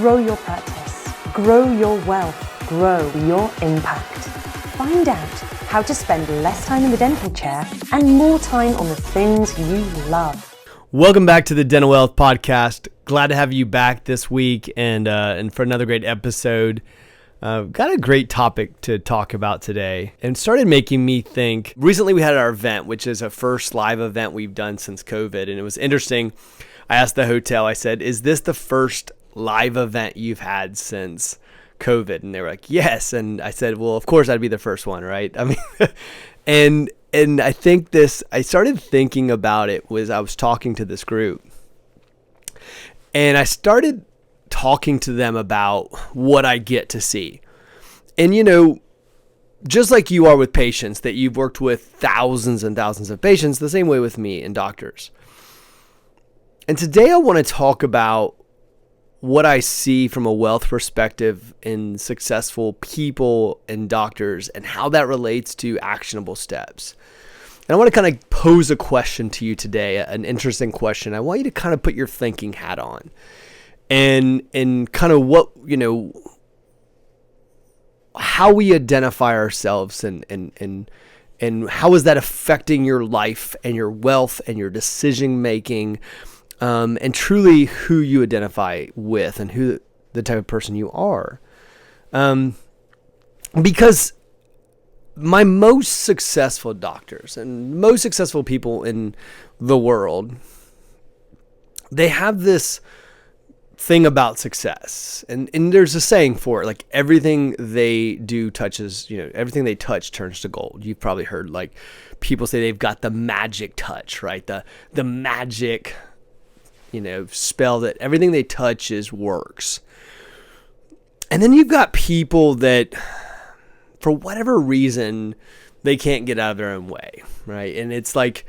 Grow your practice, grow your wealth, grow your impact. Find out how to spend less time in the dental chair and more time on the things you love. Welcome back to the Dental Wealth Podcast. Glad to have you back this week and for another great episode. Got a great topic to talk about today, and started making me think. Recently we had our event, which is a first live event we've done since COVID, and it was interesting. I asked the hotel, I said, is this the first live event you've had since COVID? And they were like, yes. And I said, well, of course that'd be the first one, right? I mean, and I think I started thinking about it was I was talking to this group, and I started talking to them about what I get to see. And, you know, just like you are with patients, that you've worked with thousands and thousands of patients, the same way with me and doctors. And today I want to talk about what I see from a wealth perspective in successful people and doctors and how that relates to actionable steps. And I want to kind of pose a question to you today, an interesting question. I want you to kind of put your thinking hat on and kind of what, you know, how we identify ourselves and how is that affecting your life and your wealth and your decision making, and truly who you identify with and who the type of person you are. Because my most successful doctors and most successful people in the world, they have this thing about success. And there's a saying for it, like everything they do touches, you know, everything they touch turns to gold. You've probably heard like people say they've got the magic touch, right? The magic, you know, spell that everything they touch works. And then you've got people that, for whatever reason, they can't get out of their own way, right? And it's like,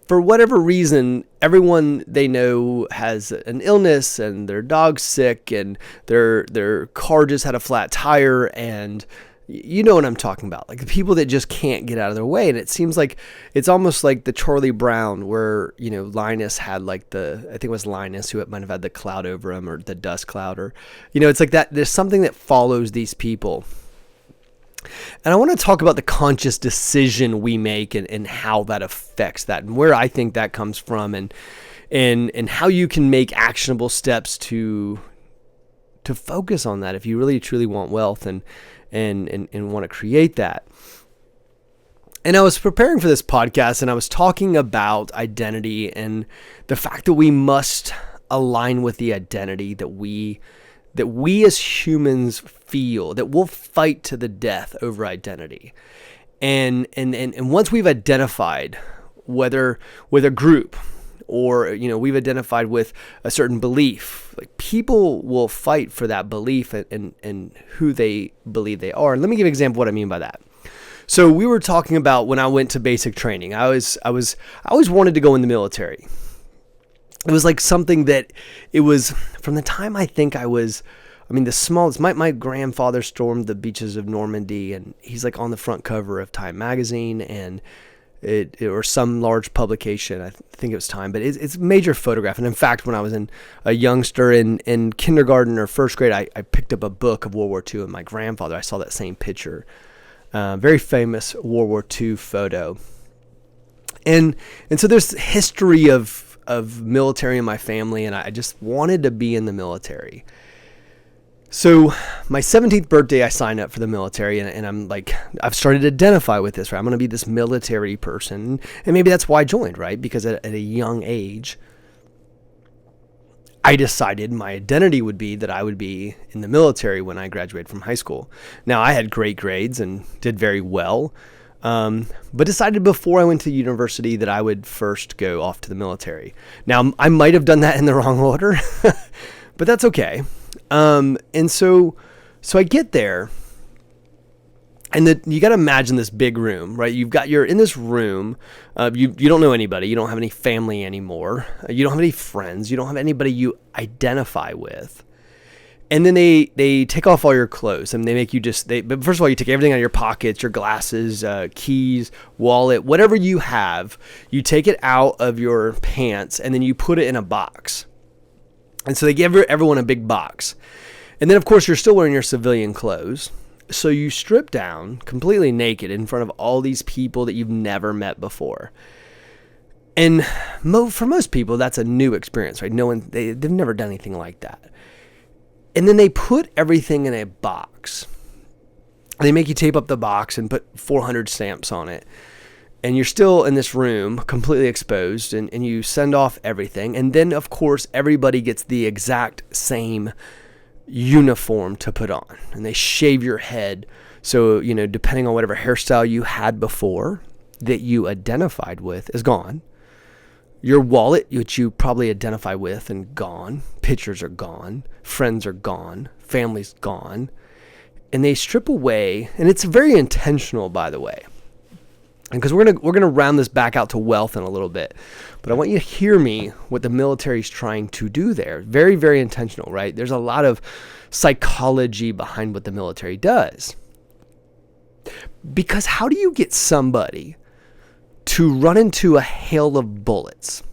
for whatever reason, everyone they know has an illness and their dog's sick and their car just had a flat tire, and you know what I'm talking about. Like the people that just can't get out of their way. And it seems like it's almost like the Charlie Brown where, you know, Linus had like I think it was Linus who might have had the cloud over him, or the dust cloud, or, you know, it's like that. There's something that follows these people. And I want to talk about the conscious decision we make and how that affects that, and where I think that comes from, and how you can make actionable steps to focus on that if you really truly want wealth and want to create that. And I was preparing for this podcast, and I was talking about identity and the fact that we must align with the identity that we as humans feel, that we'll fight to the death over identity. And once we've identified, whether with a group or, you know, we've identified with a certain belief, like people will fight for that belief and who they believe they are. And let me give an example of what I mean by that. So we were talking about when I went to basic training, I always wanted to go in the military. It was like something that it was from the time I think the smallest, my grandfather stormed the beaches of Normandy, and he's like on the front cover of Time magazine and or some large publication. I think it was Time, but it's a major photograph. And in fact, when I was a youngster in kindergarten or first grade, I picked up a book of World War II, and my grandfather, I saw that same picture. Very famous World War II photo. And so there's history of military in my family, and I just wanted to be in the military. So my 17th birthday, I signed up for the military, and I'm like, I've started to identify with this, right? I'm going to be this military person, and maybe that's why I joined, right? Because at a young age, I decided my identity would be that I would be in the military when I graduated from high school. Now, I had great grades and did very well, but decided before I went to university that I would first go off to the military. Now, I might have done that in the wrong order, but that's okay. And so I get there, and you got to imagine this big room, right? You're in this room. You don't know anybody. You don't have any family anymore. You don't have any friends. You don't have anybody you identify with. And then they take off all your clothes, and they make you but first of all, you take everything out of your pockets, your glasses, keys, wallet, whatever you have, you take it out of your pants, and then you put it in a box. And so they give everyone a big box. And then, of course, you're still wearing your civilian clothes. So you strip down completely naked in front of all these people that you've never met before. And for most people, that's a new experience, right? They've never done anything like that. And then they put everything in a box. They make you tape up the box and put 400 stamps on it. And you're still in this room, completely exposed, and you send off everything. And then, of course, everybody gets the exact same uniform to put on. And they shave your head. So, depending on whatever hairstyle you had before that you identified with is gone. Your wallet, which you probably identify with, and gone. Pictures are gone. Friends are gone. Family's gone. And they strip away, and it's very intentional, by the way. And because we're gonna round this back out to wealth in a little bit, but I want you to hear me what the military is trying to do there. Very, very intentional, right? There's a lot of psychology behind what the military does. Because how do you get somebody to run into a hail of bullets?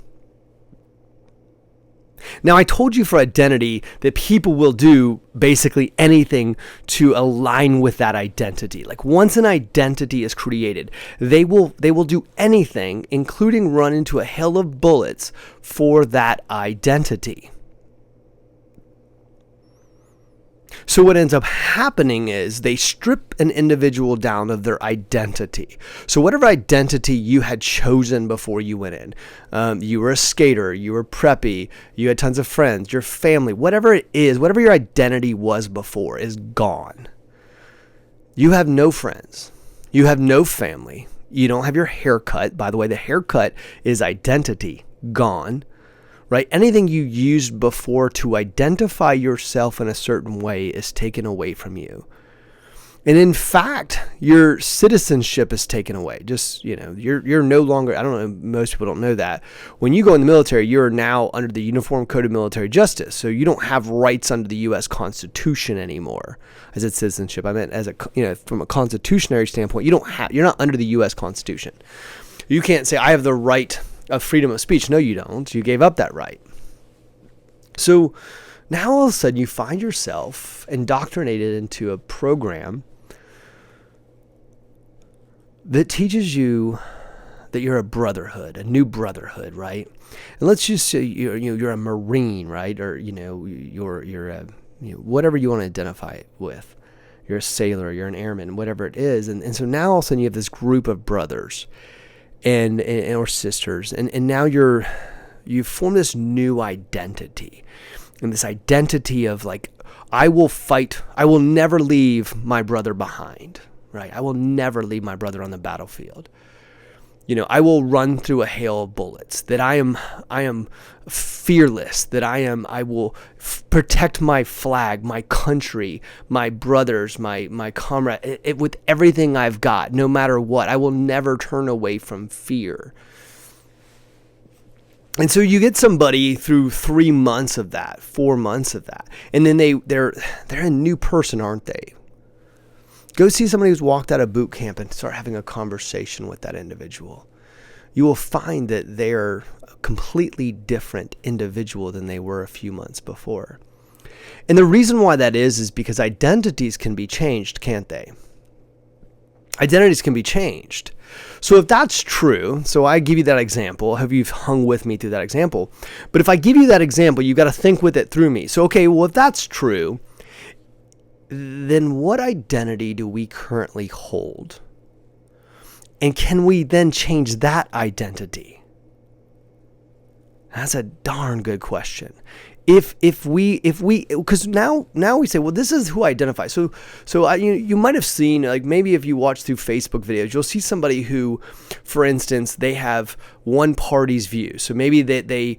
Now, I told you for identity that people will do basically anything to align with that identity. Like once an identity is created, they will do anything, including run into a hail of bullets for that identity. So what ends up happening is they strip an individual down of their identity. So whatever identity you had chosen before you went in, you were a skater, you were preppy, you had tons of friends, your family, whatever it is, whatever your identity was before is gone. You have no friends. You have no family. You don't have your haircut. By the way, the haircut is identity, gone. Right? Anything you used before to identify yourself in a certain way is taken away from you. And in fact, your citizenship is taken away. Just, you're no longer, I don't know, most people don't know that. When you go in the military, you're now under the Uniform Code of Military Justice. So you don't have rights under the U.S. Constitution anymore. I said citizenship. I meant as from a constitutionary standpoint, you're not under the U.S. Constitution. You can't say, I have the right of freedom of speech. No, you don't. You gave up that right. So now all of a sudden you find yourself indoctrinated into a program that teaches you that you're a brotherhood, a new brotherhood, right? And let's just say you're a Marine, right? Or you're a whatever you want to identify it with. You're a sailor, you're an airman, whatever it is. And so now all of a sudden you have this group of brothers and or sisters, and now you form this new identity, and this identity of like, I will fight, I will never leave my brother behind, right? I will never leave my brother on the battlefield. I will run through a hail of bullets, that I am fearless, that I will protect my flag, my country, my brothers, my comrade, with everything I've got, no matter what. I will never turn away from fear. And so you get somebody through 3 months of that, 4 months of that, and then they're a new person, aren't they? Go see somebody who's walked out of boot camp and start having a conversation with that individual. You will find that they're a completely different individual than they were a few months before. And the reason why that is because identities can be changed, can't they? Identities can be changed. So if that's true, so I give you that example. I hope you've hung with me through that example. But if I give you that example, you got to think with it through me. So, okay, well, if that's true, then what identity do we currently hold? And can we then change that identity? That's a darn good question. If we, because now we say, well, this is who I identify. So you might have seen, like maybe if you watch through Facebook videos, you'll see somebody who, for instance, they have one party's view. So maybe they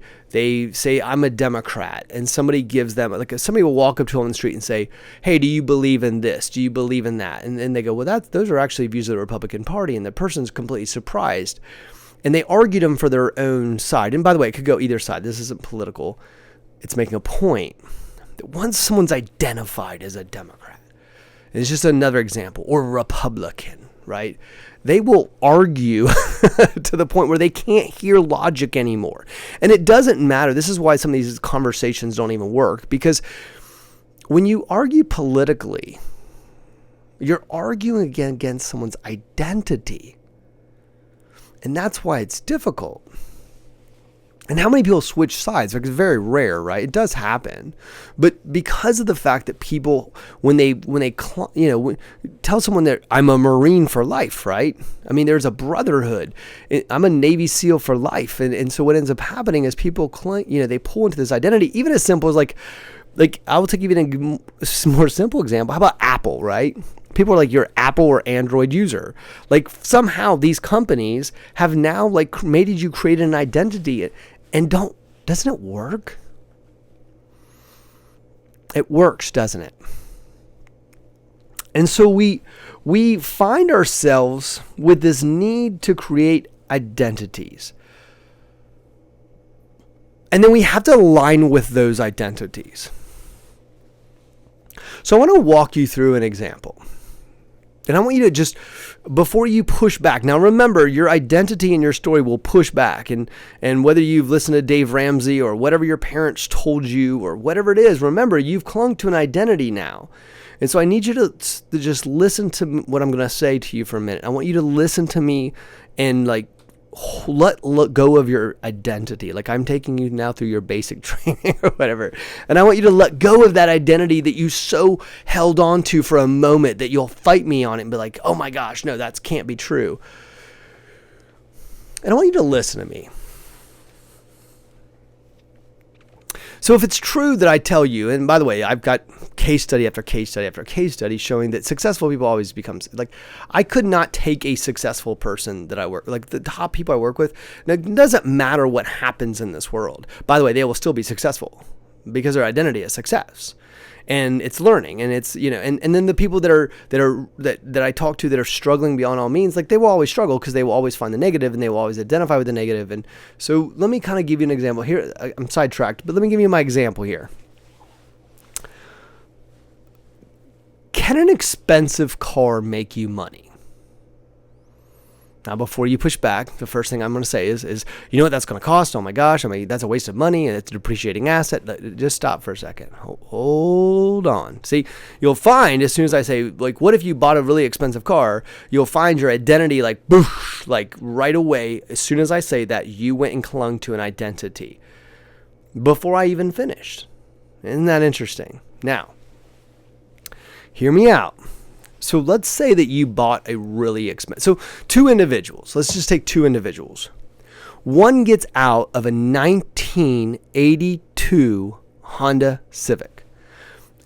say, I'm a Democrat, and somebody gives them, like somebody will walk up to them on the street and say, hey, do you believe in this? Do you believe in that? And then they go, well, those are actually views of the Republican Party. And the person's completely surprised. And they argued them for their own side. And by the way, it could go either side. This isn't political. It's making a point that once someone's identified as a Democrat, and it's just another example, or Republican, right? They will argue to the point where they can't hear logic anymore. And it doesn't matter. This is why some of these conversations don't even work, because when you argue politically, you're arguing against someone's identity. And that's why it's difficult. And how many people switch sides? Like, it's very rare, right? It does happen, but because of the fact that people, when they tell someone that I'm a Marine for life, right? I mean, there's a brotherhood. I'm a Navy SEAL for life, and so what ends up happening is people, they pull into this identity, even as simple as like I will take even a more simple example. How about Apple, right? People are like, you're Apple or Android user. Like, somehow these companies have now like made you create an identity. And doesn't it work? It works, doesn't it? And so we find ourselves with this need to create identities. And then we have to align with those identities. So I want to walk you through an example. And I want you to just, before you push back, now remember, your identity and your story will push back. And whether you've listened to Dave Ramsey or whatever your parents told you or whatever it is, remember, you've clung to an identity now. And so I need you to just listen to what I'm going to say to you for a minute. I want you to listen to me and like let go of your identity. Like, I'm taking you now through your basic training or whatever. And I want you to let go of that identity that you so held on to for a moment that you'll fight me on it and be like, oh my gosh, no, that can't be true. And I want you to listen to me. So if it's true that I tell you, and by the way, I've got case study after case study after case study showing that successful people always become, like, I could not take a successful person that I work, like the top people I work with. Now, it doesn't matter what happens in this world. By the way, they will still be successful because their identity is success. And it's learning, and it's, and then the people that I talk to that are struggling beyond all means, like, they will always struggle because they will always find the negative and they will always identify with the negative. And so let me kind of give you an example here. I'm sidetracked, but let me give you my example here. Can an expensive car make you money? Now, before you push back, the first thing I'm going to say is, you know what that's going to cost? Oh my gosh, I mean, that's a waste of money and it's a depreciating asset. Just stop for a second. Hold on. See, you'll find as soon as I say, like, what if you bought a really expensive car? You'll find your identity like, boosh, like right away. As soon as I say that, you went and clung to an identity before I even finished. Isn't that interesting? Now, hear me out. So let's say that you bought a really expensive, so two individuals, let's just take two individuals. One gets out of a 1982 Honda Civic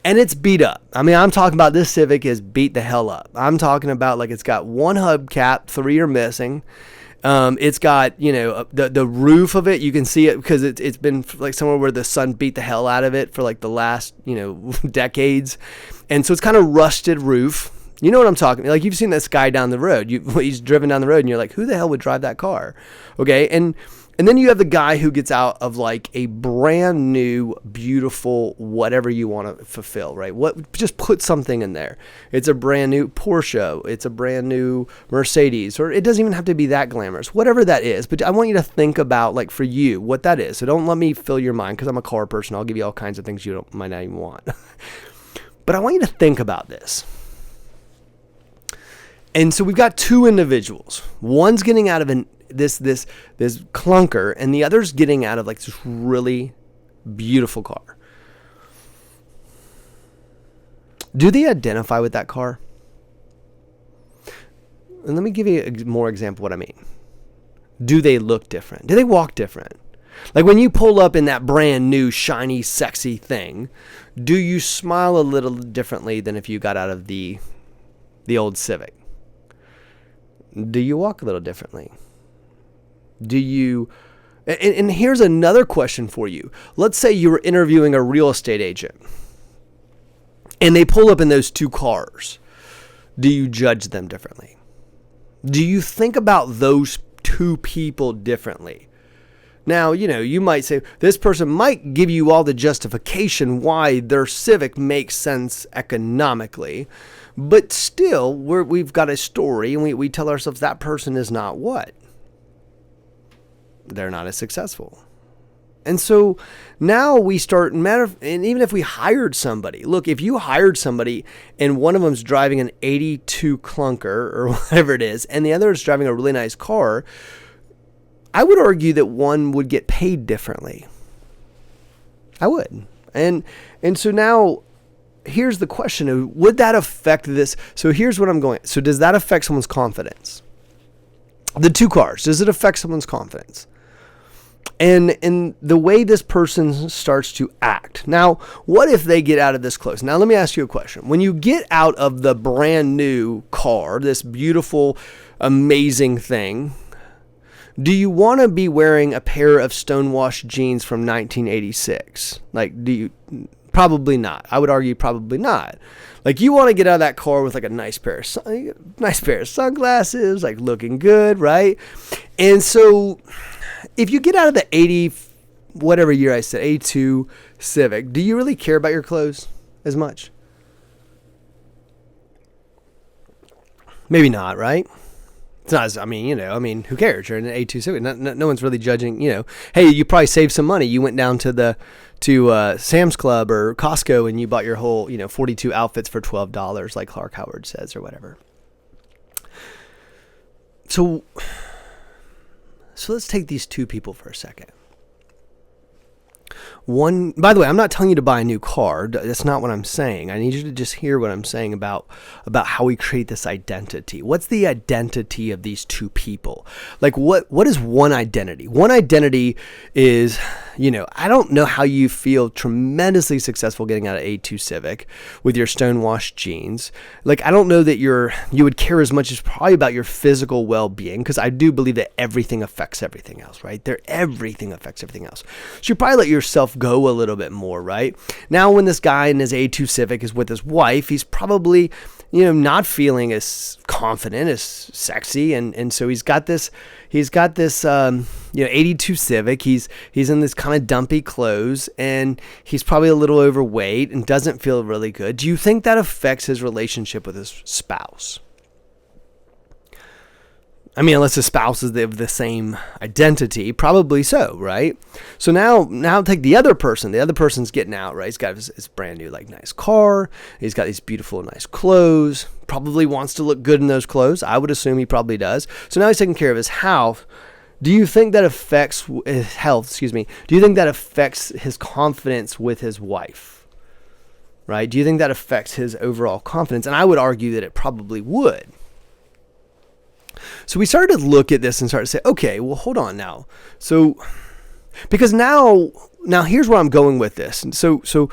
and it's beat up. I mean, I'm talking about this Civic is beat the hell up. I'm talking about like it's got one hubcap, 3 are missing. It's got, the roof of it, you can see it because it's been like somewhere where the sun beat the hell out of it for like the last, decades. And so it's kind of rusted roof. You know what I'm talking about? Like, you've seen this guy down the road. He's driven down the road and you're like, who the hell would drive that car? Okay. And then you have the guy who gets out of like a brand new, beautiful, whatever you want to fulfill, right? Just put something in there. It's a brand new Porsche. It's a brand new Mercedes, or it doesn't even have to be that glamorous, whatever that is. But I want you to think about, like, for you, what that is. So don't let me fill your mind because I'm a car person. I'll give you all kinds of things you might not even want. But I want you to think about this. And so we've got two individuals. One's getting out of this clunker, and the other's getting out of like this really beautiful car. Do they identify with that car? And let me give you a more example of what I mean. Do they look different? Do they walk different? Like, when you pull up in that brand new, shiny, sexy thing, do you smile a little differently than if you got out of the old Civic? Do you walk a little differently? Do you... And here's another question for you. Let's say you were interviewing a real estate agent and they pull up in those two cars. Do you judge them differently? Do you think about those two people differently? Now, you might say this person might give you all the justification why their Civic makes sense economically, but still, we've got a story and we tell ourselves that person is not what? They're not as successful. And so now we start, and even if we hired somebody, look, if you hired somebody and one of them's driving an 82 clunker or whatever it is, and the other is driving a really nice car, I would argue that one would get paid differently. I would. And so now here's the question of, would that affect this? So here's what I'm going. So does that affect someone's confidence? The two cars, does it affect someone's confidence? And in the way this person starts to act. Now, what if they get out of this close? Now, let me ask you a question. When you get out of the brand new car, this beautiful, amazing thing, do you want to be wearing a pair of stonewashed jeans from 1986? Like, do you? Probably not. I would argue probably not. Like, you want to get out of that car with like a nice pair of sunglasses, like looking good, right? And so if you get out of the 80, whatever year I said, 82 Civic, do you really care about your clothes as much? Maybe not, right? It's not, who cares? You're in an 82 Civic. No one's really judging, hey, you probably saved some money. You went down to Sam's Club or Costco and you bought your whole, 42 outfits for $12, like Clark Howard says, or whatever. So let's take these two people for a second. One, by the way, I'm not telling you to buy a new car. That's not what I'm saying. I need you to just hear what I'm saying about how we create this identity. What's the identity of these two people? Like, what is one identity? One identity is, I don't know how you feel tremendously successful getting out of A2 Civic with your stonewashed jeans. Like, I don't know that you would care as much as probably about your physical well-being, because I do believe that everything affects everything else, right? Everything affects everything else. So you probably let yourself go a little bit more, right? Now, when this guy in his A2 Civic is with his wife, he's probably, not feeling as confident, as sexy, and so he's got this 82 Civic. He's in this kind of dumpy clothes, and he's probably a little overweight and doesn't feel really good. Do you think that affects his relationship with his spouse? I mean, unless the spouse is of the same identity, probably so, right? So now take the other person. The other person's getting out, right? He's got his brand new, nice car. He's got these beautiful, nice clothes. Probably wants to look good in those clothes. I would assume he probably does. So now he's taking care of his health. Do you think that affects his health? Do you think that affects his confidence with his wife? Right? Do you think that affects his overall confidence? And I would argue that it probably would. So we started to look at this and started to say, okay, well, hold on now. So, because now here's where I'm going with this. And so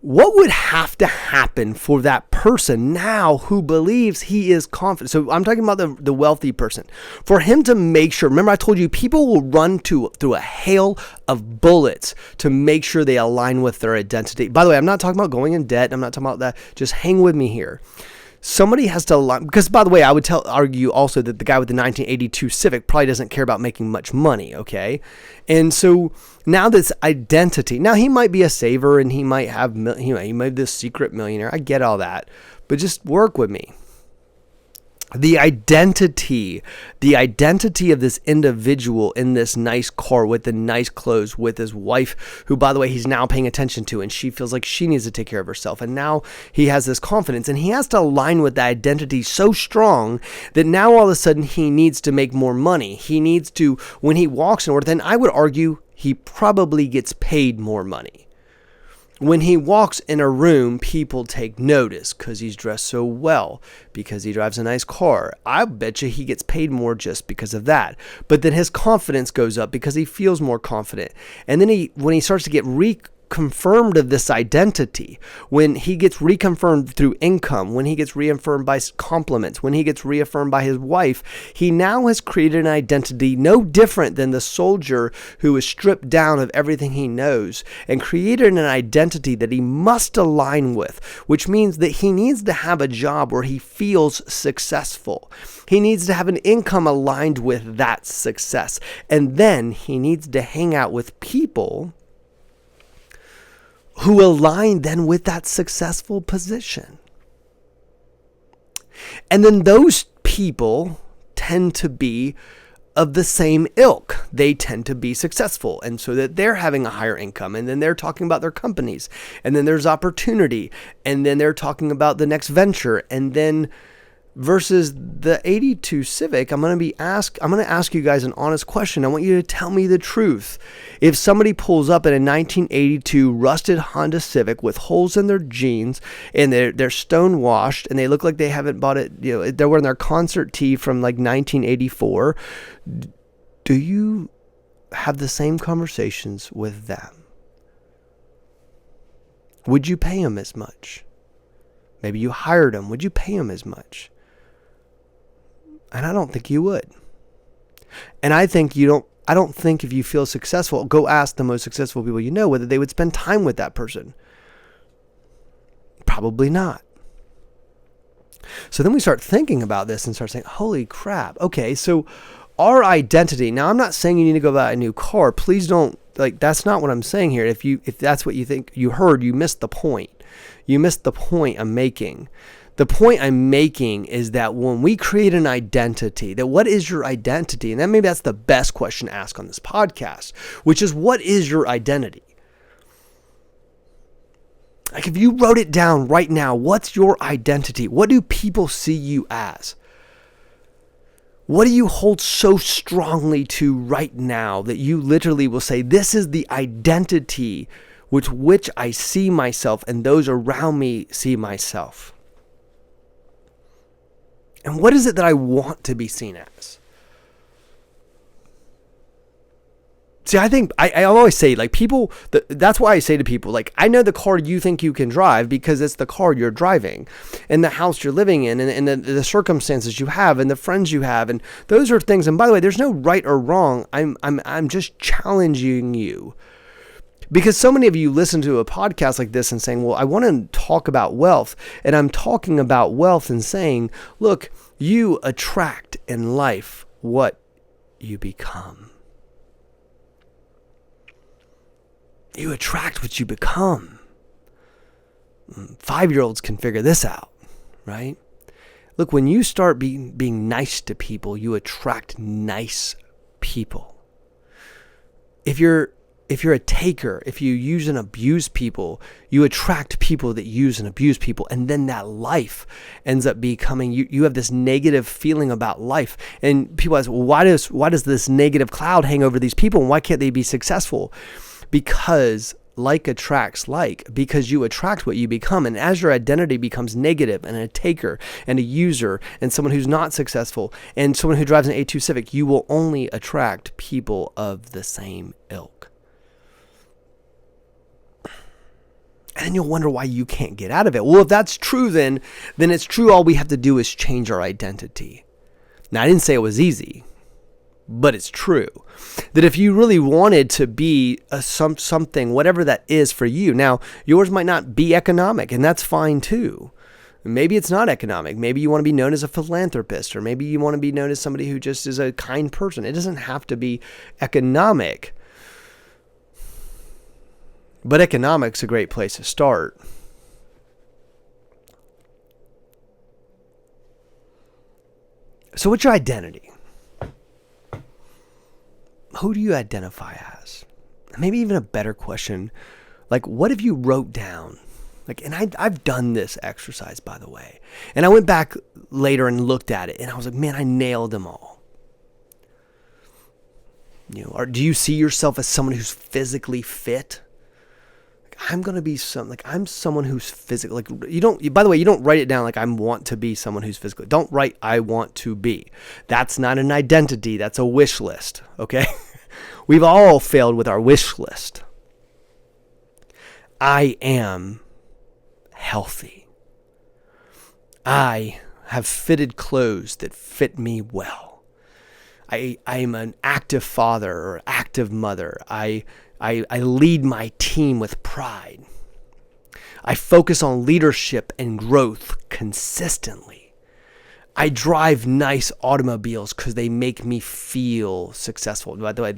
what would have to happen for that person now who believes he is confident? So I'm talking about the wealthy person. For him to make sure, remember I told you, people will run through a hail of bullets to make sure they align with their identity. By the way, I'm not talking about going in debt. I'm not talking about that. Just hang with me here. Somebody has to align, because by the way, I would argue also that the guy with the 1982 Civic probably doesn't care about making much money, okay? And so now this identity, now he might be a saver and he might have, he might be this secret millionaire. I get all that, but just work with me. The identity of this individual in this nice car with the nice clothes with his wife, who, by the way, he's now paying attention to, and she feels like she needs to take care of herself. And now he has this confidence, and he has to align with that identity so strong that now all of a sudden he needs to make more money. He needs to, when he walks in order, then I would argue he probably gets paid more money. When he walks in a room, people take notice because he's dressed so well, because he drives a nice car. I bet you he gets paid more just because of that. But then his confidence goes up because he feels more confident. And then when he starts to get reconfirmed of this identity, when he gets reconfirmed through income, when he gets reaffirmed by compliments, when he gets reaffirmed by his wife, he now has created an identity no different than the soldier who is stripped down of everything he knows and created an identity that he must align with, which means that he needs to have a job where he feels successful. He needs to have an income aligned with that success. And then he needs to hang out with people who align then with that successful position. And then those people tend to be of the same ilk. They tend to be successful, and so that they're having a higher income, and then they're talking about their companies, and then there's opportunity, and then they're talking about the next venture, and then versus the 82 Civic, I'm going to ask you guys an honest question. I want you to tell me the truth. If somebody pulls up in a 1982 rusted Honda Civic with holes in their jeans and they're stone washed and they look like they haven't bought it, they're wearing their concert tee from like 1984, do you have the same conversations with them? Would you pay them as much? Maybe you hired them. Would you pay them as much? And I don't think you would. And I don't think if you feel successful, go ask the most successful people you know whether they would spend time with that person. Probably not. So then we start thinking about this and start saying, holy crap. Okay, so our identity. Now, I'm not saying you need to go buy a new car. Please don't, that's not what I'm saying here. If that's what you think you heard, you missed the point. You missed the point I'm making. The point I'm making is that when we create an identity, that what is your identity? And then maybe that's the best question to ask on this podcast, which is, what is your identity? Like, if you wrote it down right now, what's your identity? What do people see you as? What do you hold so strongly to right now that you literally will say, this is the identity with which I see myself and those around me see myself? And what is it that I want to be seen as? See, I think I always say, people, that's why I say to people, I know the car you think you can drive because it's the car you're driving and the house you're living in and the circumstances you have and the friends you have. And those are things. And by the way, there's no right or wrong. I'm just challenging you. Because so many of you listen to a podcast like this and saying, well, I want to talk about wealth. And I'm talking about wealth and saying, look, you attract in life what you become. You attract what you become. 5-year-olds can figure this out, right? Look, when you start being nice to people, you attract nice people. If you're a taker, if you use and abuse people, you attract people that use and abuse people. And then that life ends up becoming, you have this negative feeling about life. And people ask, well, why does this negative cloud hang over these people? And why can't they be successful? Because like attracts like, because you attract what you become. And as your identity becomes negative and a taker and a user and someone who's not successful and someone who drives an A2 Civic, you will only attract people of the same ilk. And then you'll wonder why you can't get out of it. Well, if that's true, then it's true. All we have to do is change our identity. Now, I didn't say it was easy, but it's true. That if you really wanted to be something, whatever that is for you, now, yours might not be economic, and that's fine too. Maybe it's not economic. Maybe you want to be known as a philanthropist, or maybe you want to be known as somebody who just is a kind person. It doesn't have to be economic. But economics is a great place to start. So what's your identity? Who do you identify as? Maybe even a better question, what if you wrote down? And I've done this exercise, by the way. And I went back later and looked at it, and I was like, man, I nailed them all. Or do you see yourself as someone who's physically fit? I'm going to be I'm someone who's physical. By the way, you don't write it down I want to be someone who's physical. Don't write I want to be. That's not an identity. That's a wish list. Okay. We've all failed with our wish list. I am healthy. I have fitted clothes that fit me well. I am an active father or active mother. I lead my team with pride. I focus on leadership and growth consistently. I drive nice automobiles because they make me feel successful. By the way,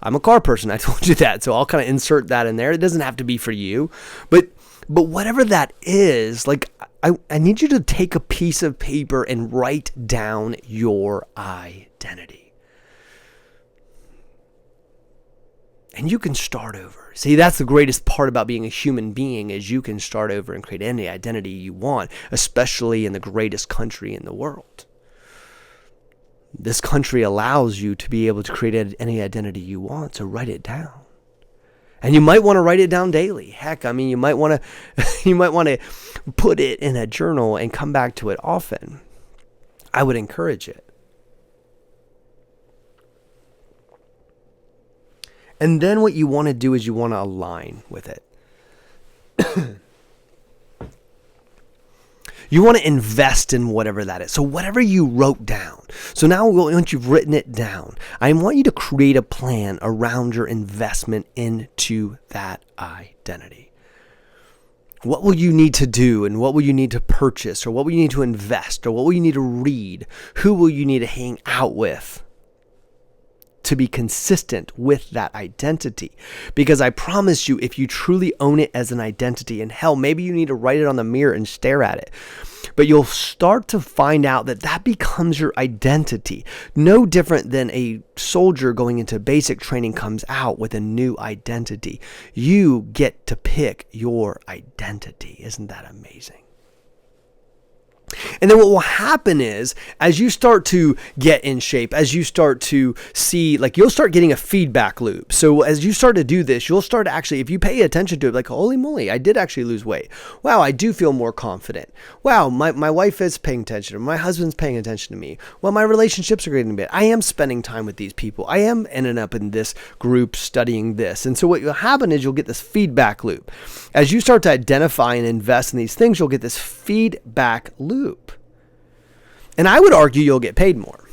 I'm a car person. I told you that. So I'll kind of insert that in there. It doesn't have to be for you. But whatever that is, I need you to take a piece of paper and write down your identity. and you can start over. See, that's the greatest part about being a human being, is you can start over and create any identity you want, especially in the greatest country in the world. This country allows you to be able to create any identity you want, so write it down. And you might want to write it down daily. Heck, I mean, you might want to put it in a journal and come back to it often. I would encourage it. And then what you want to do is you want to align with it. You want to invest in whatever that is. So whatever you wrote down. So now once you've written it down, I want you to create a plan around your investment into that identity. What will you need to do, and what will you need to purchase, or what will you need to invest, or what will you need to read? Who will you need to hang out with to be consistent with that identity? Because I promise you, if you truly own it as an identity, and hell, maybe you need to write it on the mirror and stare at it, but you'll start to find out that that becomes your identity. No different than a soldier going into basic training comes out with a new identity. You get to pick your identity. Isn't that amazing? And then what will happen is, as you start to get in shape, as you start to see, like, you'll start getting a feedback loop. So as you start to do this, you'll start to actually, if you pay attention to it, like, holy moly, I did actually lose weight. Wow, I do feel more confident. Wow, my wife is paying attention, or my husband's paying attention to me. Well, my relationships are getting better. I am spending time with these people. I am ending up in this group studying this. And so what will happen is you'll get this feedback loop. As you start to identify and invest in these things, you'll get this feedback loop. And I would argue you'll get paid more.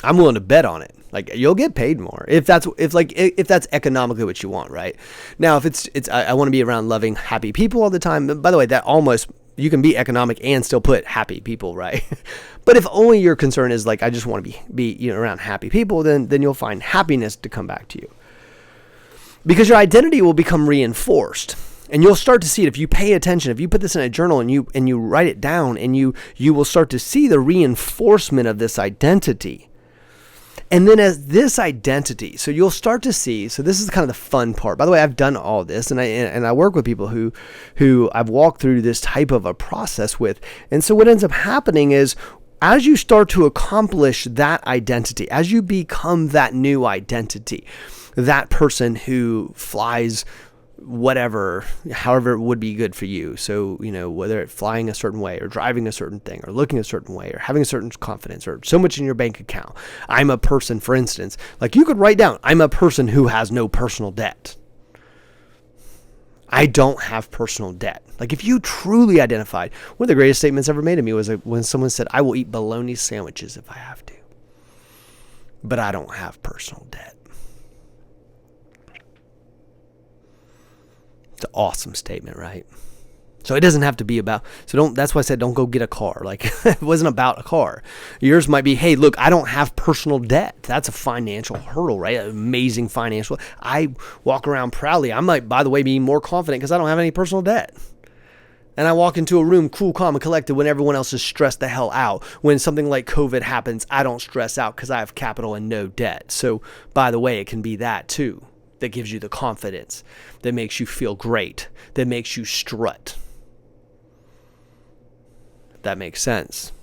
I'm willing to bet on it. Like, you'll get paid more if that's economically what you want, right? Now, if it's I want to be around loving, happy people all the time. By the way, that almost, you can be economic and still put happy people, right? But if only your concern is like, I just want to be around happy people, then you'll find happiness to come back to you. Because your identity will become reinforced. And you'll start to see it if you pay attention. If you put this in a journal and you write it down, and you will start to see the reinforcement of this identity. And then as this identity, so you'll start to see, so this is kind of the fun part. By the way, I've done all this, and I work with people who I've walked through this type of a process with. And so what ends up happening is, as you start to accomplish that identity, as you become that new identity, that person who flies whatever, however it would be good for you. So, whether it's flying a certain way, or driving a certain thing, or looking a certain way, or having a certain confidence, or so much in your bank account. I'm a person, for instance, like, you could write down, I'm a person who has no personal debt. I don't have personal debt. Like, if you truly identified, one of the greatest statements ever made to me was when someone said, I will eat bologna sandwiches if I have to, but I don't have personal debt. It's an awesome statement, right? So it doesn't have to be about, that's why I said don't go get a car. Like, it wasn't about a car. Yours might be, hey, look, I don't have personal debt. That's a financial hurdle, right? Amazing financial. I walk around proudly. I might, by the way, be more confident because I don't have any personal debt. And I walk into a room cool, calm, and collected when everyone else is stressed the hell out. When something like COVID happens, I don't stress out because I have capital and no debt. So, by the way, it can be that too. That gives you the confidence, that makes you feel great, that makes you strut. If that makes sense.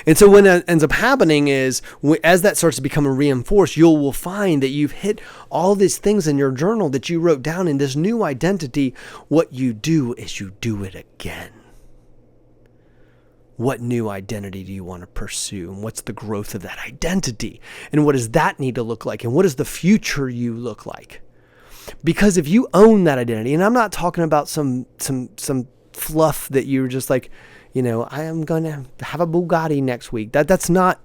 And so what ends up happening is, as that starts to become reinforced, you will find that you've hit all these things in your journal that you wrote down in this new identity. What you do is you do it again. What new identity do you want to pursue? And what's the growth of that identity? And what does that need to look like? And what does the future you look like? Because if you own that identity, and I'm not talking about some fluff that you're just like, I am going to have a Bugatti next week. That's not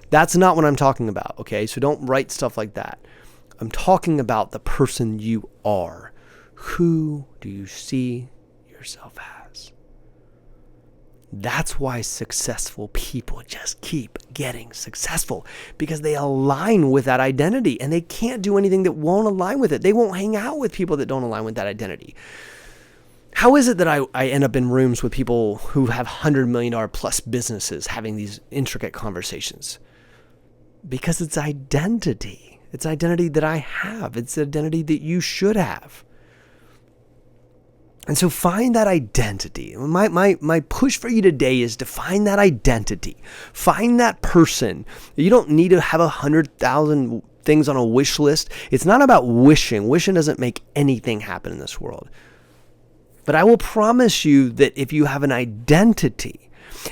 what I'm talking about. Okay. So don't write stuff like that. I'm talking about the person you are. Who do you see yourself as? That's why successful people just keep getting successful, because they align with that identity, and they can't do anything that won't align with it. They won't hang out with people that don't align with that identity. How is it that I end up in rooms with people who have $100 million plus businesses having these intricate conversations? Because it's identity. It's identity that I have. It's identity that you should have. And so find that identity. My push for you today is to find that identity. Find that person. You don't need to have 100,000 things on a wish list. It's not about wishing. Wishing doesn't make anything happen in this world. But I will promise you that if you have an identity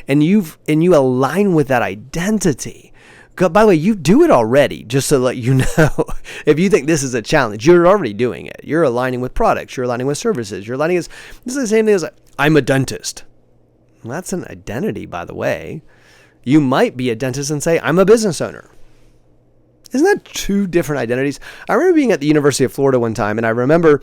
and you align with that identity, by the way, you do it already, just to let you know. If you think this is a challenge, you're already doing it. You're aligning with products. You're aligning with services. You're aligning this is the same thing as I'm a dentist. Well, that's an identity, by the way. You might be a dentist and say, I'm a business owner. Isn't that two different identities? I remember being at the University of Florida one time, and I remember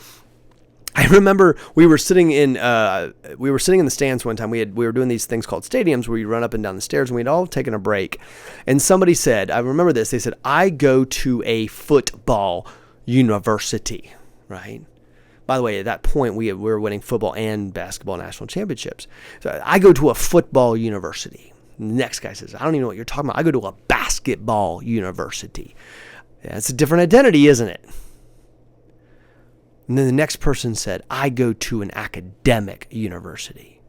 we were sitting in the stands one time. We were doing these things called stadiums where you run up and down the stairs, and we'd all taken a break. And somebody said, I remember this. They said, I go to a football university, right? By the way, at that point, we were winning football and basketball national championships. So I go to a football university. The next guy says, I don't even know what you're talking about. I go to a basketball university. Yeah, it's a different identity, isn't it? And then the next person said, I go to an academic university.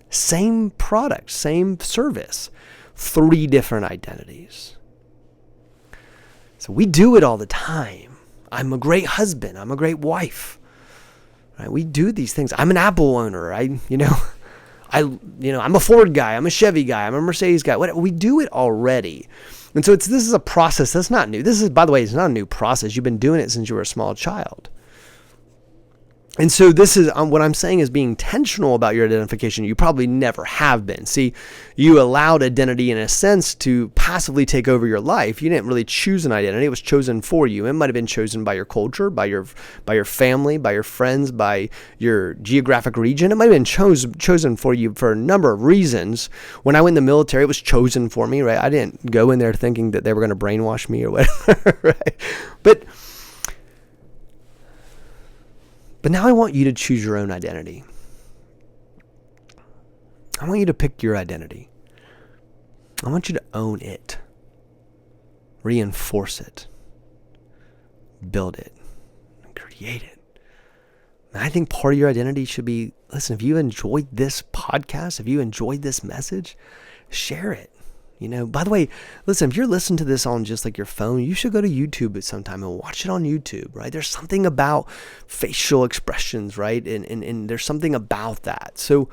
Same product, same service, 3 different identities. So we do it all the time. I'm a great husband. I'm a great wife. Right? We do these things. I'm an Apple owner. I'm a Ford guy. I'm a Chevy guy. I'm a Mercedes guy. We do it already. And so this is a process that's not new. This is, by the way, it's not a new process. You've been doing it since you were a small child. And so this is what I'm saying is being intentional about your identification. You probably never have been. See, you allowed identity in a sense to passively take over your life. You didn't really choose an identity. It was chosen for you. It might have been chosen by your culture, by your family, by your friends, by your geographic region. It might have been chosen for you for a number of reasons. When I went in the military, it was chosen for me, right? I didn't go in there thinking that they were going to brainwash me or whatever, right? But now I want you to choose your own identity. I want you to pick your identity. I want you to own it, reinforce it, build it, and create it. And I think part of your identity should be, listen, if you enjoyed this podcast, if you enjoyed this message, share it. By the way, listen, if you're listening to this on just like your phone, you should go to YouTube at some time and watch it on YouTube, right? There's something about facial expressions, right? And there's something about that. So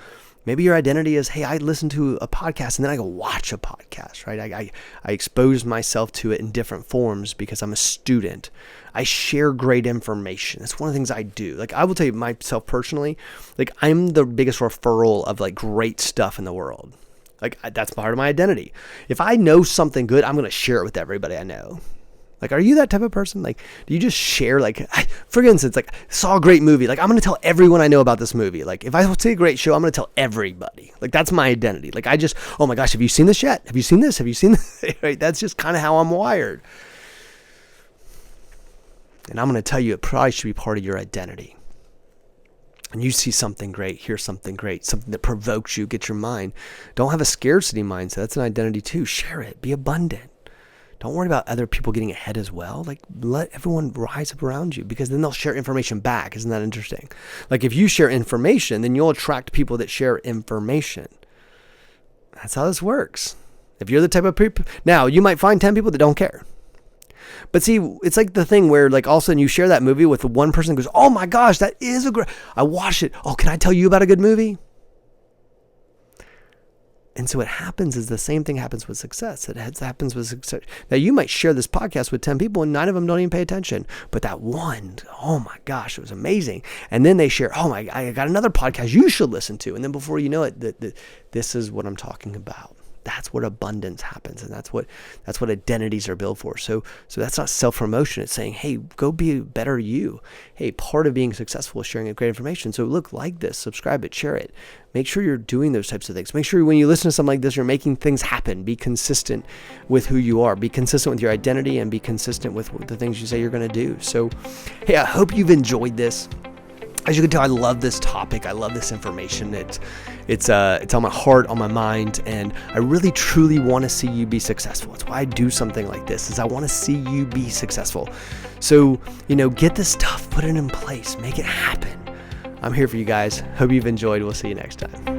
maybe your identity is, hey, I listen to a podcast and then I go watch a podcast, right? I expose myself to it in different forms because I'm a student. I share great information. That's one of the things I do. Like, I will tell you myself personally, like, I'm the biggest referral of like great stuff in the world. Like, that's part of my identity. If I know something good, I'm going to share it with everybody I know. Like, are you that type of person? Like, do you just share, like, for instance, like, saw a great movie. Like, I'm going to tell everyone I know about this movie. Like, if I see a great show, I'm going to tell everybody. Like, that's my identity. Like, oh my gosh, have you seen this yet? Have you seen this? Have you seen this? Right? That's just kind of how I'm wired. And I'm going to tell you, it probably should be part of your identity. And you see something great, hear something great, something that provokes you, get your mind. Don't have a scarcity mindset. That's an identity too. Share it. Be abundant. Don't worry about other people getting ahead as well. Like, let everyone rise up around you, because then they'll share information back. Isn't that interesting? Like, if you share information, then you'll attract people that share information. That's how this works. If you're the type of people, now you might find 10 people that don't care. But see, it's like the thing where, like, all of a sudden you share that movie with one person that goes, oh my gosh, that is I watched it. Oh, can I tell you about a good movie? And so what happens is the same thing happens with success. It happens with success. Now, you might share this podcast with 10 people and 9 of them don't even pay attention. But that one, oh my gosh, it was amazing. And then they share, I got another podcast you should listen to. And then before you know it, this is what I'm talking about. That's what abundance happens, and that's what identities are built for. So that's not self-promotion. It's saying, hey, go be a better you. Hey, part of being successful is sharing great information. So look, like this, subscribe it, share it. Make sure you're doing those types of things. Make sure when you listen to something like this, you're making things happen. Be consistent with who you are. Be consistent with your identity, and be consistent with the things you say you're going to do. So, hey, I hope you've enjoyed this. As you can tell, I love this topic. I love this information. It's on my heart, on my mind, and I really truly want to see you be successful. It's why I do something like this, is I want to see you be successful. So, get this stuff, put it in place, make it happen. I'm here for you guys. Hope you've enjoyed. We'll see you next time.